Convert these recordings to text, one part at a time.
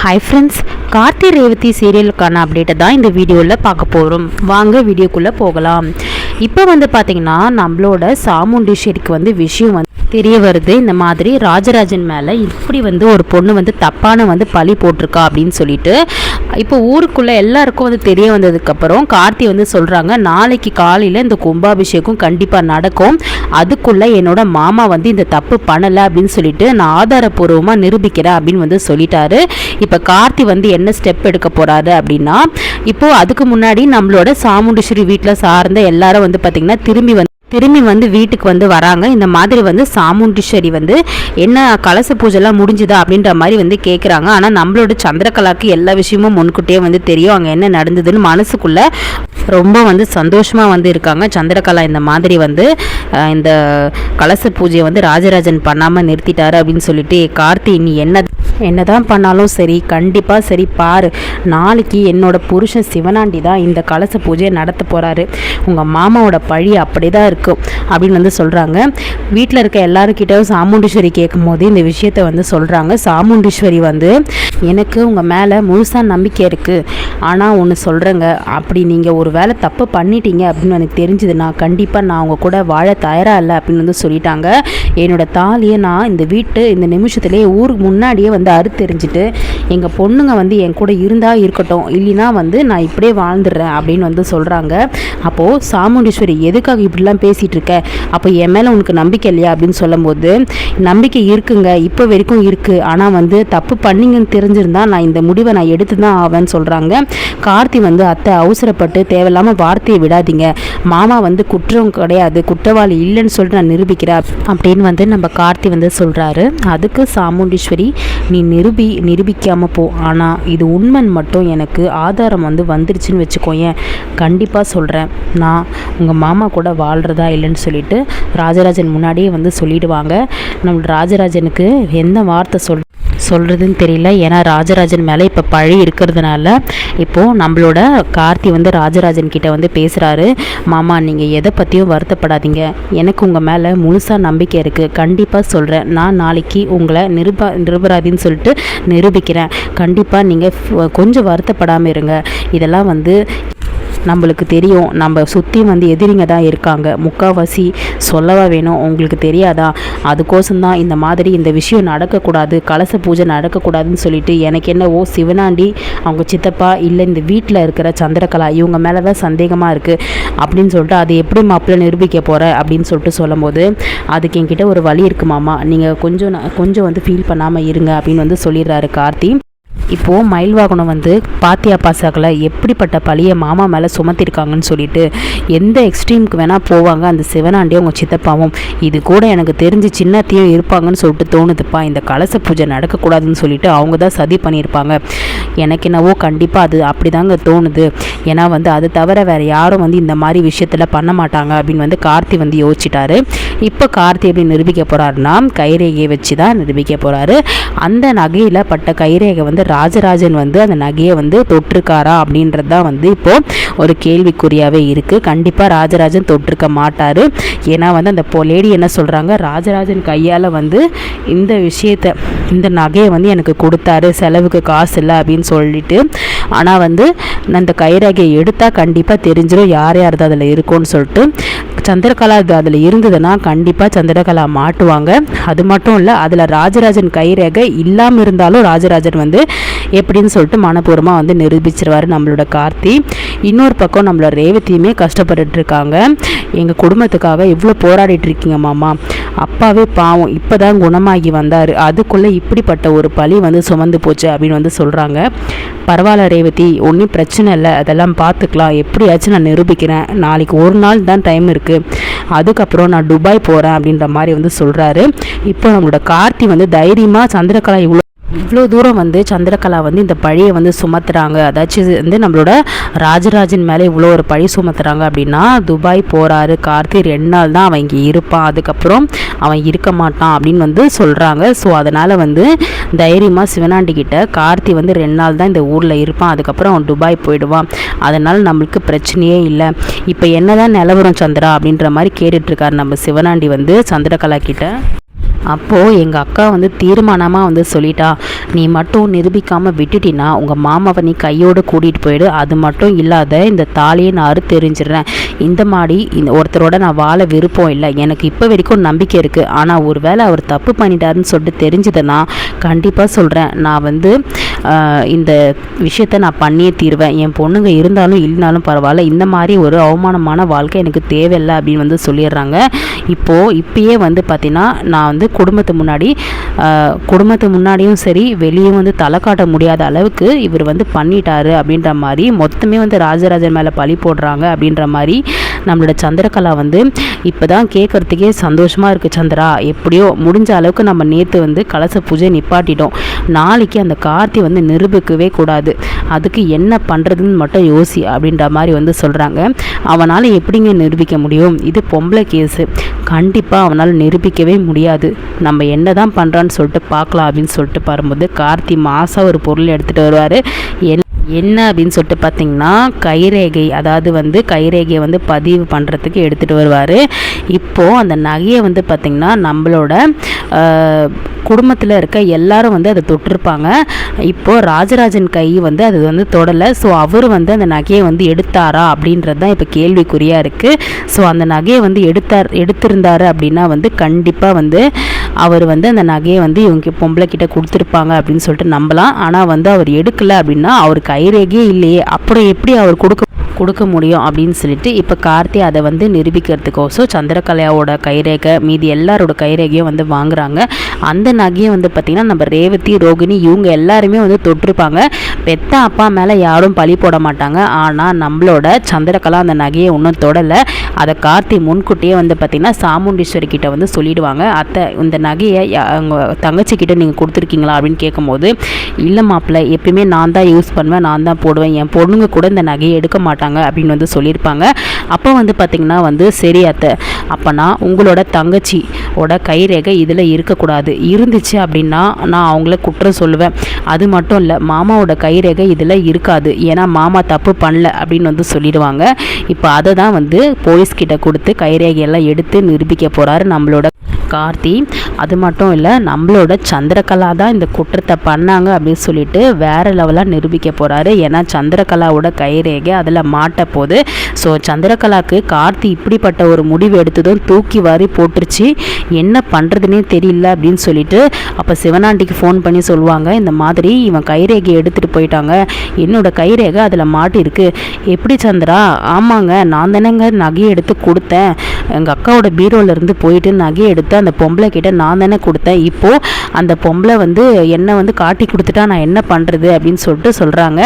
Hi friends, Karthi Revathi சீரியலுக்கான அப்டேட்டை தான் இந்த வீடியோவில் பார்க்க போகிறோம். வாங்க வீடியோக்குள்ளே போகலாம். இப்போ பார்த்திங்கன்னா நம்மளோட சாமுண்டீஸ்வரிக்கு விஷயம் தெரிய வருது. இந்த மாதிரி ராஜராஜன் மேலே இப்படி ஒரு பொண்ணு தப்பான பழி போட்டிருக்கா அப்படின்னு சொல்லிட்டு இப்போ ஊருக்குள்ளே எல்லாருக்கும் தெரிய வந்ததுக்கப்புறம் கார்த்தி சொல்கிறாங்க, நாளைக்கு காலையில் இந்த கும்பாபிஷேகம் கண்டிப்பாக நடக்கும், அதுக்குள்ளே என்னோட மாமா இந்த தப்பு பண்ணலை அப்படின்னு சொல்லிட்டு நான் ஆதாரப்பூர்வமாக நிரூபிக்கிறேன் அப்படின்னு சொல்லிட்டாரு. இப்போ கார்த்தி என்ன ஸ்டெப் எடுக்க போகிறாரு அப்படின்னா, இப்போது அதுக்கு முன்னாடி நம்மளோட சாமுண்டீஸ்வரி வீட்டில் சார்ந்த எல்லாரும் பார்த்திங்கன்னா திரும்பி வீட்டுக்கு வராங்க. இந்த மாதிரி சாமுண்டீஸ்வரி என்ன கலச பூஜைலாம் முடிஞ்சுதா அப்படின்ற மாதிரி கேட்குறாங்க. ஆனால் நம்மளோட சந்திரகலாக்கு எல்லா விஷயமும் முன்கூட்டியே தெரியும், அங்கே என்ன நடந்ததுன்னு மனசுக்குள்ளே ரொம்ப சந்தோஷமாக இருக்காங்க. சந்திரகலா இந்த மாதிரி இந்த கலச பூஜையை ராஜராஜன் பண்ணாமல் நிறுத்திட்டாரு அப்படின்னு சொல்லிட்டு, கார்த்தி நீ என்னதான் பண்ணாலும் சரி, கண்டிப்பாக சரி பாரு, நாளைக்கு என்னோட புருஷன் சிவனாண்டி தான் இந்த கலச பூஜையை நடத்த போகிறாரு, உங்கள் மாமாவோட பழி அப்படி தான் இருக்கும் அப்படின்னு சொல்கிறாங்க. வீட்டில் இருக்க எல்லாருக்கிட்டையும் சாமுண்டீஸ்வரி கேட்கும் போது இந்த விஷயத்தை சொல்கிறாங்க. சாமுண்டீஸ்வரி எனக்கு உங்கள் மேலே முழுசாக நம்பிக்கை இருக்குது, ஆனால் ஒன்று சொல்கிறேங்க, அப்படி நீங்கள் ஒரு வேளை தப்பு பண்ணிட்டீங்க அப்படின்னு எனக்கு தெரிஞ்சுதுன்னா கண்டிப்பாக நான் உங்கள் கூட வாழ தயாராக இல்லை அப்படின்னு சொல்லிட்டாங்க. என்னோடய தாலியை நான் இந்த நிமிஷத்துலேயே ஊருக்கு முன்னாடியே அறுத்தெறிஞ்சிட்டு எங்கள் பொண்ணுங்க என் கூட இருந்தால் இருக்கட்டும், இல்லைனா நான் இப்படியே வாழ்ந்துடுறேன் அப்படின்னு சொல்கிறாங்க. அப்போது சாமுண்டீஸ்வரி எதுக்காக இப்படிலாம் பேசிகிட்டு இருக்க, அப்போ என் மேலே உனக்கு நம்பிக்கை இல்லையா அப்படின்னு சொல்லும்போது, நம்பிக்கை இருக்குங்க, இப்போ வரைக்கும் இருக்குது, ஆனால் தப்பு பண்ணிங்கன்னு தெரிஞ்சிருந்தா நான் இந்த முடிவை நான் எடுத்து தான் ஆவேன்னு சொல்கிறாங்க. கார்த்தி அத்தை அவசரப்பட்டு தேவையில்லாமல் வார்த்தையை விடாதீங்க, மாமா குற்றம் கிடையாது, குற்றவாளி இல்லைன்னு சொல்லிட்டு நான் நிரூபிக்கிறேன் அப்படின்னு நம்ம கார்த்தி சொல்கிறாரு. அதுக்கு சாமுண்டீஸ்வரி, நீ நிரூபிக்காமல் போ, ஆனால் இது உண்மைன்னு மட்டும் எனக்கு ஆதாரம் வந்துருச்சுன்னு வச்சுக்கோயேன், கண்டிப்பாக சொல்கிறேன், நான் உங்கள் மாமா கூட வாழ்கிறதா இல்லைன்னு சொல்லிட்டு ராஜராஜன் முன்னாடியே சொல்லிடுவாங்க. நம்ம ராஜராஜனுக்கு எந்த வார்த்தை சொல்கிறதுன்னு தெரியல. ஏன்னா ராஜராஜன் மேலே இப்போ பழி இருக்கிறதுனால இப்போது நம்மளோட கார்த்தி ராஜராஜன் கிட்ட பேசுகிறாரு. மாமா நீங்கள் எதை பற்றியும் வருத்தப்படாதீங்க, எனக்கு உங்கள் மேலே முழுசாக நம்பிக்கை இருக்குது, கண்டிப்பாக சொல்கிறேன், நான் நாளைக்கு உங்களை நிரபராதின்னு சொல்லிட்டு நிரூபிக்கிறேன், கண்டிப்பாக நீங்கள் கொஞ்சம் வருத்தப்படாமல் இருங்க, இதெல்லாம் நம்மளுக்கு தெரியும், நம்ம சுற்றி எதிரிங்க தான் இருக்காங்க, முக்கால்வாசி சொல்லவா வேணும், உங்களுக்கு தெரியாதா, அதுக்கோசம்தான் இந்த மாதிரி இந்த விஷயம் நடக்கக்கூடாது, கலச பூஜை நடக்கக்கூடாதுன்னு சொல்லிட்டு எனக்கு என்னவோ சிவனாண்டி அவங்க சித்தப்பா இல்லை இந்த வீட்டில் இருக்கிற சந்திரகலா இவங்க மேலே தான் சந்தேகமாக இருக்குது அப்படின்னு சொல்லிட்டு, அது எப்படி மாப்பிள்ளை நிரூபிக்க போகிற அப்படின்னு சொல்லிட்டு சொல்லும்போது, அதுக்கு என்கிட்ட ஒரு வழி இருக்குது மாமா, நீங்கள் கொஞ்சம் ஃபீல் பண்ணாமல் இருங்க அப்படின்னு சொல்லிடுறாரு கார்த்தி. இப்போது மயில்வாகனம் பாத்தியா பாசாக்களை எப்படிப்பட்ட பழியை மாமா மேலே சுமத்திருக்காங்கன்னு சொல்லிட்டு எந்த எக்ஸ்ட்ரீமுக்கு வேணால் போவாங்க அந்த சிவனாண்டியும் அவங்க சித்தப்பாவும். இது கூட எனக்கு தெரிஞ்சு சின்னத்தையும் இருப்பாங்கன்னு சொல்லிட்டு தோணுதுப்பா, இந்த கலச பூஜை நடக்கக்கூடாதுன்னு சொல்லிட்டு அவங்க தான் சதி பண்ணியிருப்பாங்க, எனக்கு என்னவோ கண்டிப்பாக அது அப்படி தாங்க தோணுது, ஏன்னா அது தவிர வேறு யாரும் இந்த மாதிரி விஷயத்தில் பண்ண மாட்டாங்க அப்படின்னு கார்த்தி யோசிச்சிட்டாரு. இப்போ கார்த்தி எப்படி நிரூபிக்க போகிறாருன்னா, கைரேகையை வச்சு தான் நிரூபிக்க போகிறாரு. அந்த நகையில் பட்ட கைரேகை ராஜராஜன் அந்த நகையை தொட்டிருக்காரா அப்படின்றது தான் இப்போது ஒரு கேள்விக்குறியாகவே இருக்குது. கண்டிப்பாக ராஜராஜன் தொட்டிருக்க மாட்டார். ஏன்னா அந்த லேடி என்ன சொல்கிறாங்க, ராஜராஜன் கையால் இந்த விஷயத்தை இந்த நகையை எனக்கு கொடுத்தாரு, செலவுக்கு காசு இல்லை அப்படின்னு சொல்லிட்டு, ஆனால் அந்த கைரேகையை எடுத்தால் கண்டிப்பாக தெரிஞ்சிடும் யார் யார் தான் அதில் இருக்கும்னு சொல்லிட்டு. சந்திரகலா அதில் இருந்ததுன்னா கண்டிப்பாக சந்திரகலா மாட்டுவாங்க. அது மட்டும் இல்லை, அதில் ராஜராஜன் கைரேகை இல்லாமல் இருந்தாலும் ராஜராஜன் எப்படின்னு சொல்லிட்டு மனப்பூர்வமாக நிரூபிச்சிருவார் நம்மளோட கார்த்தி. இன்னொரு பக்கம் நம்மளோட ரேவதியுமே கஷ்டப்பட்டுட்டு இருக்காங்க. எங்கள் குடும்பத்துக்காக இவ்வளோ போராடிட்டு இருக்கீங்க மாமா, அப்பாவே பாவம் இப்போ தான் குணமாகி வந்தார், அதுக்குள்ளே இப்படிப்பட்ட ஒரு பழி சுமந்து போச்சு அப்படின்னு சொல்கிறாங்க. பரவாயில்ல ரேவதி, ஒன்றும் பிரச்சனை இல்லை, அதெல்லாம் பார்த்துக்கலாம், எப்படியாச்சும் நான் நிரூபிக்கிறேன், நாளைக்கு ஒரு நாள் தான் டைம் இருக்குது, அதுக்கப்புறம் நான் துபாய் போகிறேன் அப்படின்ற மாதிரி சொல்கிறாரு. இப்போ நம்மளோட கார்த்தி தைரியமாக சந்திரகலா இவ்வளோ தூரம் சந்திரகலா இந்த பழியை சுமத்துறாங்க, அதாச்சும் நம்மளோட ராஜராஜன் மேலே இவ்வளோ ஒரு பழி சுமத்துறாங்க அப்படின்னா, துபாய் போகிறாரு கார்த்தி, 2 நாள் தான் அவன் இங்கே இருப்பான், அதுக்கப்புறம் அவன் இருக்க மாட்டான் அப்படின்னு சொல்கிறாங்க. ஸோ அதனால் தைரியமாக சிவனாண்டி கிட்ட கார்த்தி 2 நாள் தான் இந்த ஊரில் இருப்பான், அதுக்கப்புறம் அவன் துபாய் போயிடுவான், அதனால் நம்மளுக்கு பிரச்சனையே இல்லை, இப்போ என்ன தான் நிலவரம் சந்திரா அப்படின்ற மாதிரி கேட்டுட்ருக்காரு நம்ம சிவனாண்டி சந்திரகலா கிட்ட. அப்போது எங்கள் அக்கா வந்து தீர்மானமாக வந்து சொல்லிட்டா, நீ மட்டும் நிரூபிக்காமல் விட்டுட்டினா உங்கள் மாமாவை நீ கையோடு கூட்டிகிட்டு போயிடு, அது மட்டும் இல்லாத இந்த தாலியை நான் தெரிஞ்சிடுறேன், இந்த மாதிரி ஒருத்தரோட நான் வாழ விருப்பம் இல்லை, எனக்கு இப்போ வரைக்கும் நம்பிக்கை இருக்குது, ஆனால் ஒரு வேளை அவர் தப்பு பண்ணிட்டாருன்னு சொல்லிட்டு தெரிஞ்சதுன்னா கண்டிப்பாக சொல்கிறேன், நான் வந்து இந்த விஷயத்தை நான் பண்ணியே தீருவேன், என் பொண்ணுங்க இருந்தாலும் இல்லைனாலும் பரவாயில்ல, இந்த மாதிரி ஒரு அவமானமான வாழ்க்கை எனக்கு தேவையில்லை அப்படின்னு வந்து சொல்லிடுறாங்க. இப்போயே வந்து பார்த்திங்கன்னா நான் வந்து குடும்பத்து முன்னாடியும் சரி வெளியே வந்து தலை காட்ட முடியாத அளவுக்கு இவர் வந்து பண்ணிட்டாரு அப்படின்ற மாதிரி மொத்தமே வந்து ராஜராஜன் மேலே பழி போடுறாங்க அப்படின்ற மாதிரி நம்மளோட சந்திரகலா வந்து இப்போ தான் கேட்குறதுக்கே சந்தோஷமாக இருக்குது. சந்திரா, எப்படியோ முடிஞ்ச அளவுக்கு நம்ம நேற்று வந்து கலச பூஜை நிப்பாட்டிட்டோம், நாளைக்கு அந்த கார்த்தி வந்து நிரூபிக்கவே கூடாது, அதுக்கு என்ன பண்ணுறதுன்னு மட்டும் யோசி அப்படின்ற மாதிரி வந்து சொல்கிறாங்க. அவனால் எப்படிங்க நிரூபிக்க முடியும், இது பொம்பளை கேஸு, கண்டிப்பாக அவனால் நிரூபிக்கவே முடியாது, நம்ம என்ன தான் பண்ணுறான்னு சொல்லிட்டு பார்க்கலாம் அப்படின்னு சொல்லிட்டு பாரும்போது கார்த்தி மாதம் ஒரு பொருள் எடுத்துகிட்டு வருவார். என்ன அப்படின்னு சொல்லிட்டு பார்த்திங்கன்னா கைரேகை, அதாவது வந்து கைரேகையை வந்து பதிவு பண்ணுறதுக்கு எடுத்துகிட்டு வருவார். இப்போது அந்த நகையை வந்து பார்த்திங்கன்னா நம்மளோட குடும்பத்தில் இருக்க எல்லாரும் வந்து அதை தொட்டிருப்பாங்க. இப்போது ராஜராஜன் கை வந்து அது வந்து தொடலை. ஸோ அவர் வந்து அந்த நகையை வந்து எடுத்தாரா அப்படின்றது தான் இப்போ கேள்விக்குறியாக இருக்குது. ஸோ அந்த நகையை வந்து எடுத்திருந்தார் அப்படின்னா வந்து கண்டிப்பாக வந்து அவர் வந்து அந்த நகையை வந்து இவங்க பொம்பளை கிட்ட கொடுத்துருப்பாங்க அப்படின்னு சொல்லிட்டு நம்பலாம். ஆனால் வந்து அவர் எடுக்கலை அப்படின்னா அவர் கைரேகையே இல்லையே, அப்புறம் எப்படி அவர் கொடுக்க முடியும் அப்படின்னு சொல்லிட்டு இப்போ கார்த்தி அதை வந்து நிரூபிக்கிறதுக்கோசம் சந்திரகலாவோட கைரேகை மீதி எல்லாரோட கைரேகையும் வந்து வாங்குறாங்க. அந்த நகையை வந்து பார்த்திங்கன்னா நம்ம ரேவதி, ரோகிணி இவங்க எல்லாருமே வந்து தொட்டிருப்பாங்க. பெத்த அப்பா மேலே யாரும் பழி போட மாட்டாங்க. ஆனால் நம்மளோட சந்திரகலா அந்த நகையை இன்னும் தொடலை. அதை கார்த்தி முன்கூட்டியே வந்து பார்த்திங்கன்னா சாமுண்டீஸ்வரி கிட்ட வந்து சொல்லிடுவாங்க, அத்தை இந்த நகையை அவங்க தங்கச்சிக்கிட்ட நீங்கள் கொடுத்துருக்கீங்களா அப்படின்னு கேட்கும்போது, இல்லை மாப்பிள்ளை, எப்பயுமே நான் தான் யூஸ் பண்ணுவேன், நான் தான் போடுவேன், என் பொண்ணுங்க கூட இந்த நகையை எடுக்க மாட்டாங்க அப்படின்னு வந்து சொல்லியிருப்பாங்க. அப்போ வந்து பார்த்திங்கன்னா வந்து சரி அத்தை, அப்போனா உங்களோட தங்கச்சியோட கைரேகை இதில் இருக்கக்கூடாது, இருந்துச்சு அப்படின்னா நான் அவங்கள குற்றம் சொல்லுவேன், அது மட்டும் இல்லை மாமாவோட கைரேகை இதில் இருக்காது, ஏன்னா மாமா தப்பு பண்ணல அப்படின்னு வந்து சொல்லிடுவாங்க. இப்போ அதை தான் வந்து போலீஸ்கிட்ட கொடுத்து கைரேகையெல்லாம் எடுத்து நிரூபிக்க போகிறாரு நம்மளோட கார்த்தி. அது மட்டும் இல்லை நம்மளோட சந்திரகலா தான் இந்த குற்றத்தை பண்ணாங்க அப்படின்னு சொல்லிட்டு வேறு லெவலாக நிரூபிக்க போகிறாரு. ஏன்னா சந்திரகலாவோட கைரேகை அதில் மாட்ட போது. ஸோ சந்திரகலாவுக்கு கார்த்தி இப்படிப்பட்ட ஒரு முடிவு எடுத்ததும் தூக்கி வாரி போட்டுருச்சு, என்ன பண்ணுறதுனே தெரியல அப்படின்னு சொல்லிட்டு அப்போ சிவனாண்டிக்கு ஃபோன் பண்ணி சொல்லுவாங்க, இந்த மாதிரி இவன் கைரேகை எடுத்துகிட்டு போயிட்டாங்க, என்னோட கைரேகை அதில் மாட்டிருக்கு. எப்படி சந்திரா? ஆமாங்க, நான் தானேங்க நகையை எடுத்து கொடுத்தேன், எங்கள் அக்காவோட பீரோலேருந்து போயிட்டு நகையை எடுத்து அந்த பொம்பளை கிட்ட நான் தானே கொடுத்தேன், இப்போது அந்த பொம்பளை வந்து என்னை வந்து காட்டி கொடுத்துட்டா நான் என்ன பண்ணுறது அப்படின்னு சொல்லிட்டு சொல்கிறாங்க.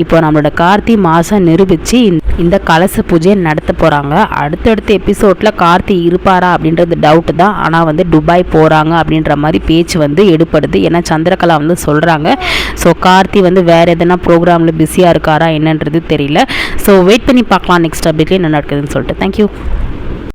இப்போ நம்மளோட கார்த்தி மாதம் நிரூபித்து இந்த கலச பூஜையை நடத்த போகிறாங்க. அடுத்தடுத்த எபிசோடில் கார்த்தி இருப்பாரா அப்படின்றது டவுட்டு தான். ஆனால் வந்து துபாய் போகிறாங்க அப்படின்ற மாதிரி பேச்சு வந்து எடுப்படுது. ஏன்னா சந்திரகலா வந்து சொல்கிறாங்க. ஸோ கார்த்தி வந்து வேறு எதனா ப்ரோக்ராமில் பிஸியாக இருக்காரா என்னன்றது தெரியல. ஸோ வெயிட் பண்ணி பார்க்கலாம் நெக்ஸ்ட் அப்டேட்லேயே என்ன நடக்குதுன்னு சொல்லிட்டு. தேங்க்யூ.